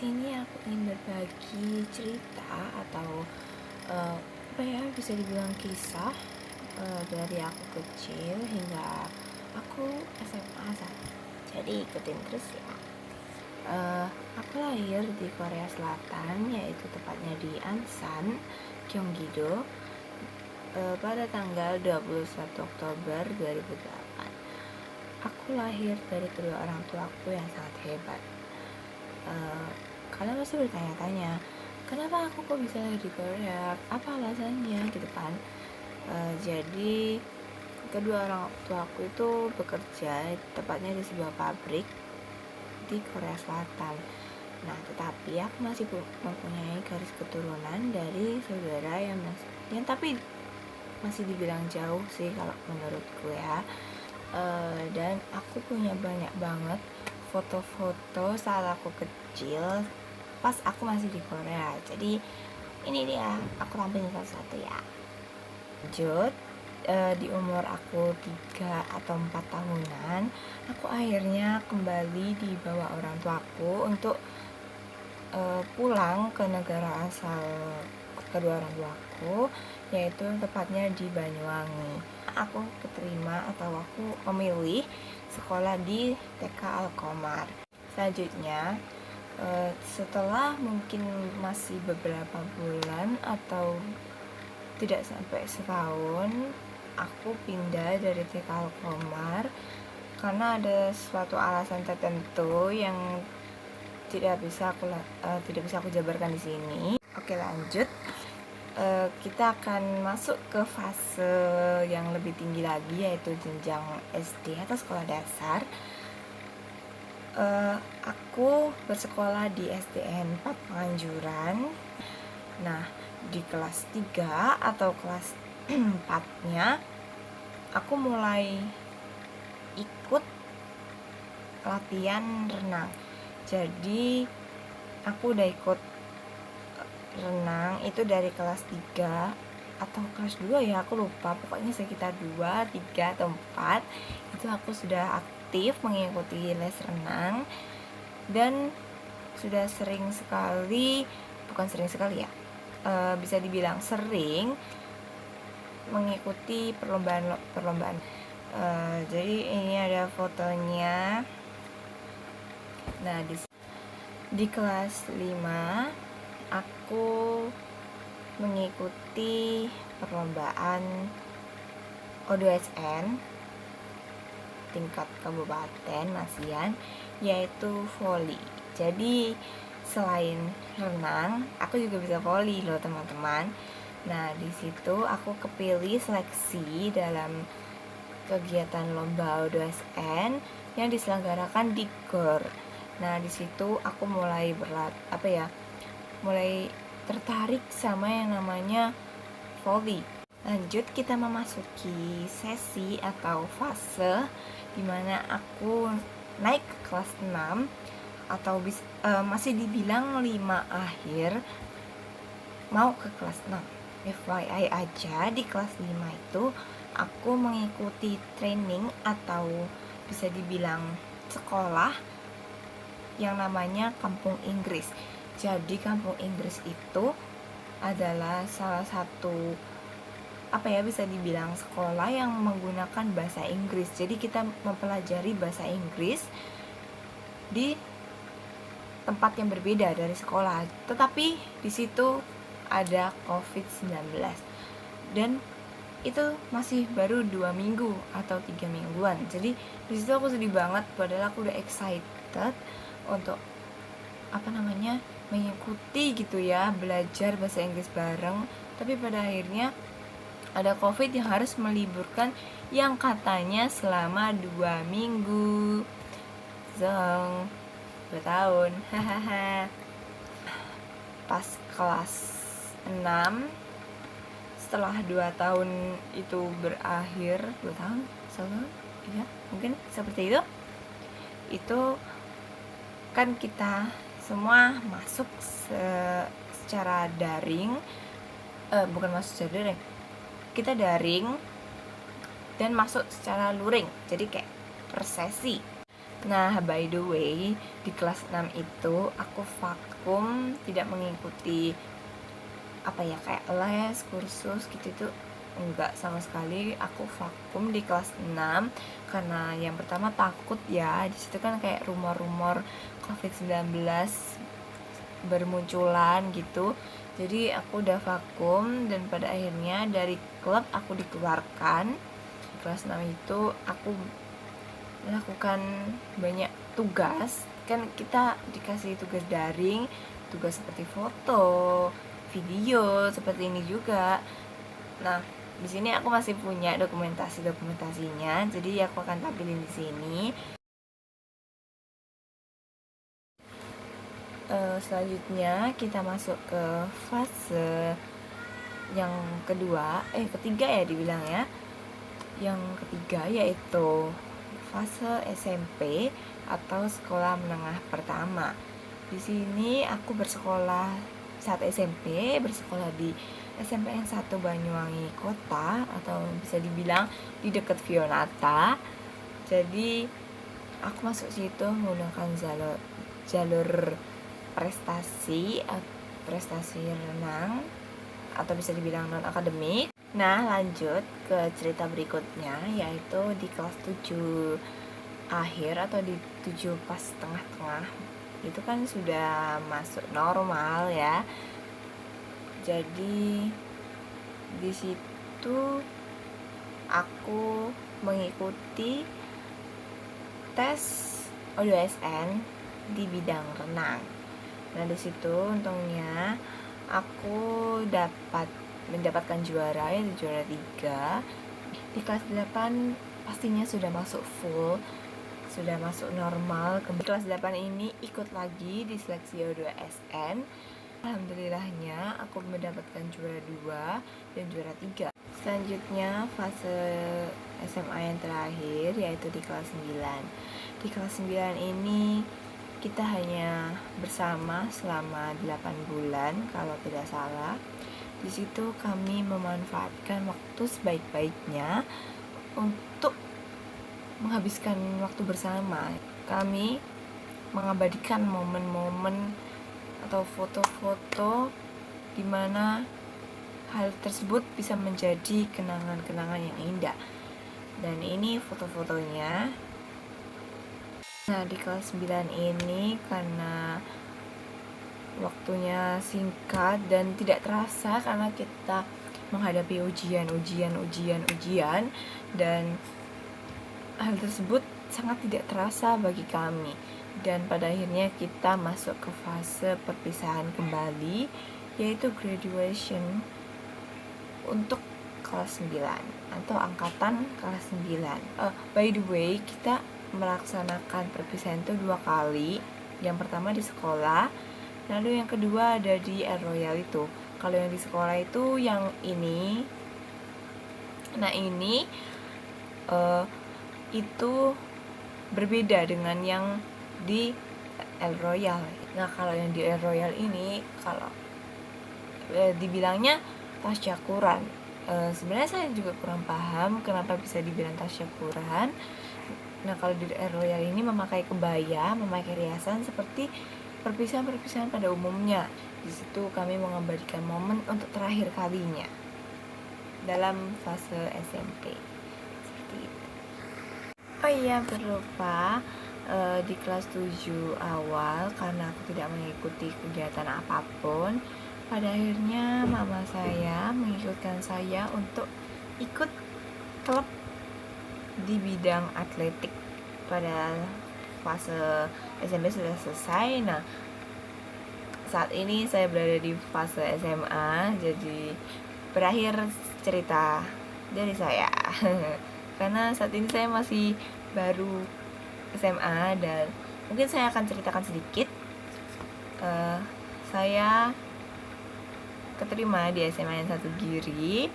sini aku ingin berbagi cerita atau bisa dibilang kisah dari aku kecil hingga aku SMA saat. Jadi ikutin terus ya. Aku lahir di Korea Selatan, yaitu tepatnya di Ansan, Gyeonggi-do, pada tanggal 21 Oktober 2008. Aku lahir dari kedua orang tuaku yang sangat hebat. Kalian pasti bertanya-tanya, kenapa aku kok bisa lahir di Korea? Apa alasannya gitu kan? Jadi kedua orang tuaku itu bekerja tepatnya di sebuah pabrik di Korea Selatan. Nah, tetapi aku masih mempunyai garis keturunan dari saudara yang tapi masih dibilang jauh sih kalau menurutku ya. Dan aku punya banyak banget foto-foto saat aku kecil pas aku masih di Korea. Jadi ini dia, aku tampilin satu-satu ya. Lanjut, di umur aku 3 atau 4 tahunan, aku akhirnya kembali dibawa orang tuaku untuk pulang ke negara asal kedua orang tuaku, yaitu tepatnya di Banyuwangi. Aku keterima atau aku memilih sekolah di TK Alkomar. Selanjutnya, setelah mungkin masih beberapa bulan atau tidak sampai setahun, aku pindah dari TK Alkomar karena ada suatu alasan tertentu yang tidak bisa aku jabarkan di sini. Oke, lanjut. Kita akan masuk ke fase yang lebih tinggi lagi, yaitu jenjang SD atau sekolah dasar. Aku bersekolah di SDN 4 Panganjuran. Nah, di kelas 3 atau kelas 4-nya aku mulai ikut latihan renang. Jadi aku udah ikut renang itu dari kelas 3 atau kelas 2 ya, aku lupa, pokoknya sekitar 2, 3, atau 4 itu aku sudah aktif mengikuti les renang. Dan sudah bisa dibilang sering mengikuti perlombaan. Jadi ini ada fotonya. Nah, di kelas 5 aku mengikuti perlombaan O2SN tingkat kabupaten ASEAN, yaitu voli. Jadi selain renang, aku juga bisa voli loh teman-teman. Nah, di situ aku kepilih seleksi dalam kegiatan lomba O2SN yang diselenggarakan di GOR. Nah, di situ aku mulai mulai tertarik sama yang namanya voli. Lanjut, kita memasuki sesi atau fase dimana aku naik ke kelas 6 atau masih dibilang 5 akhir mau ke kelas 6. FYI aja, di kelas 5 itu aku mengikuti training atau bisa dibilang sekolah yang namanya Kampung Inggris. Jadi Kampung Inggris itu adalah salah satu bisa dibilang sekolah yang menggunakan bahasa Inggris. Jadi kita mempelajari bahasa Inggris di tempat yang berbeda dari sekolah. Tetapi di situ ada COVID-19 dan itu masih baru 2 minggu atau 3 mingguan. Jadi di situ aku sedih banget, padahal aku udah excited untuk mengikuti gitu ya, belajar bahasa Inggris bareng. Tapi pada akhirnya ada COVID yang harus meliburkan yang katanya selama 2 minggu. 2 tahun. Pas kelas 6, setelah 2 tahun itu berakhir, 2 tahun, 1 tahun, ya mungkin seperti itu kan kita semua masuk secara daring, bukan masuk secara daring, kita daring dan masuk secara luring, jadi kayak per sesi. Nah, by the way, di kelas 6 itu aku vakum, tidak mengikuti kayak les, kursus gitu tuh enggak sama sekali. Aku vakum di kelas 6 karena yang pertama takut ya, di situ kan kayak rumor-rumor COVID-19 bermunculan gitu. Jadi aku udah vakum dan pada akhirnya dari klub aku dikeluarkan. Di kelas 6 itu aku melakukan banyak tugas, kan kita dikasih tugas daring, tugas seperti foto, video seperti ini juga. Nah, di sini aku masih punya dokumentasinya, jadi aku akan tampilin di sini. Selanjutnya kita masuk ke fase yang ketiga ya dibilang ya. Yang ketiga yaitu fase SMP atau sekolah menengah pertama. Di sini aku bersekolah saat SMP, bersekolah di SMPN 1 Banyuwangi Kota atau bisa dibilang di dekat Fionata. Jadi aku masuk situ menggunakan jalur prestasi renang atau bisa dibilang non akademik. Nah, lanjut ke cerita berikutnya, yaitu di kelas 7 akhir atau di 7 pas tengah-tengah. Itu kan sudah masuk normal ya. Jadi di situ aku mengikuti tes O2SN di bidang renang. Nah, di situ untungnya aku mendapatkan juara, yaitu juara 3. Di kelas 8 pastinya sudah masuk full, sudah masuk normal. Di kelas 8 ini ikut lagi di seleksi O2SN. Alhamdulillahnya aku mendapatkan juara 2 dan juara 3. Selanjutnya fase SMA yang terakhir yaitu di kelas 9. Di kelas 9 ini kita hanya bersama selama 8 bulan kalau tidak salah. Di situ kami memanfaatkan waktu sebaik-baiknya untuk menghabiskan waktu bersama. Kami mengabadikan momen-momen atau foto-foto di mana hal tersebut bisa menjadi kenangan-kenangan yang indah. Dan ini foto-fotonya. Nah, di kelas 9 ini karena waktunya singkat dan tidak terasa karena kita menghadapi ujian dan hal tersebut sangat tidak terasa bagi kami. Dan pada akhirnya kita masuk ke fase perpisahan kembali, yaitu graduation untuk kelas 9 atau angkatan kelas 9. By the way, kita melaksanakan perpisahan itu 2 kali. Yang pertama di sekolah, lalu yang kedua ada di Air Royal itu. Kalau yang di sekolah itu yang ini. Nah, ini itu berbeda dengan yang di Air Royal. Nah, kalau yang di Air Royal ini kalau dibilangnya tasyakuran. Sebenarnya saya juga kurang paham kenapa bisa dibilang tasyakuran. Nah, kalau di Air Royal ini memakai kebaya, memakai riasan seperti perpisahan-perpisahan pada umumnya. Di situ kami mengabadikan momen untuk terakhir kalinya dalam fase SMP. Seperti itu. Oh iya, berlupa di kelas 7 awal karena aku tidak mengikuti kegiatan apapun. Pada akhirnya mama saya mengikutkan saya untuk ikut klub di bidang atletik. Pada fase SMP sudah selesai. Nah, saat ini saya berada di fase SMA, jadi berakhir cerita dari saya. Karena saat ini saya masih baru SMA dan mungkin saya akan ceritakan sedikit. Saya keterima di SMA yang 1 Giri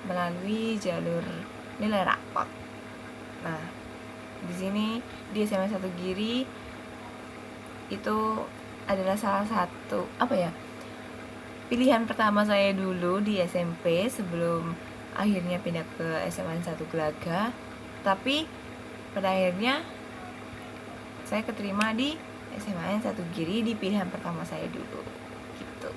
melalui jalur nilai rapot. Nah, di sini di SMA 1 Giri itu adalah salah satu pilihan pertama saya dulu di SMP sebelum akhirnya pindah ke SMA 1 Gelaga. Tapi pada akhirnya saya keterima di SMA Satu Giri di pilihan pertama saya dulu gitu.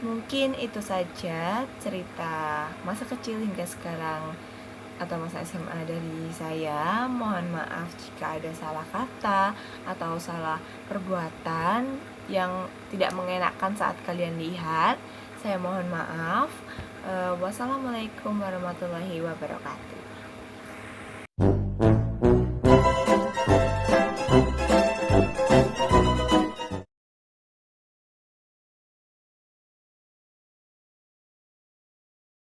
Mungkin itu saja cerita masa kecil hingga sekarang atau masa SMA dari saya. Mohon maaf jika ada salah kata atau salah perbuatan yang tidak mengenakan saat kalian lihat. Saya mohon maaf. Wassalamualaikum warahmatullahi wabarakatuh.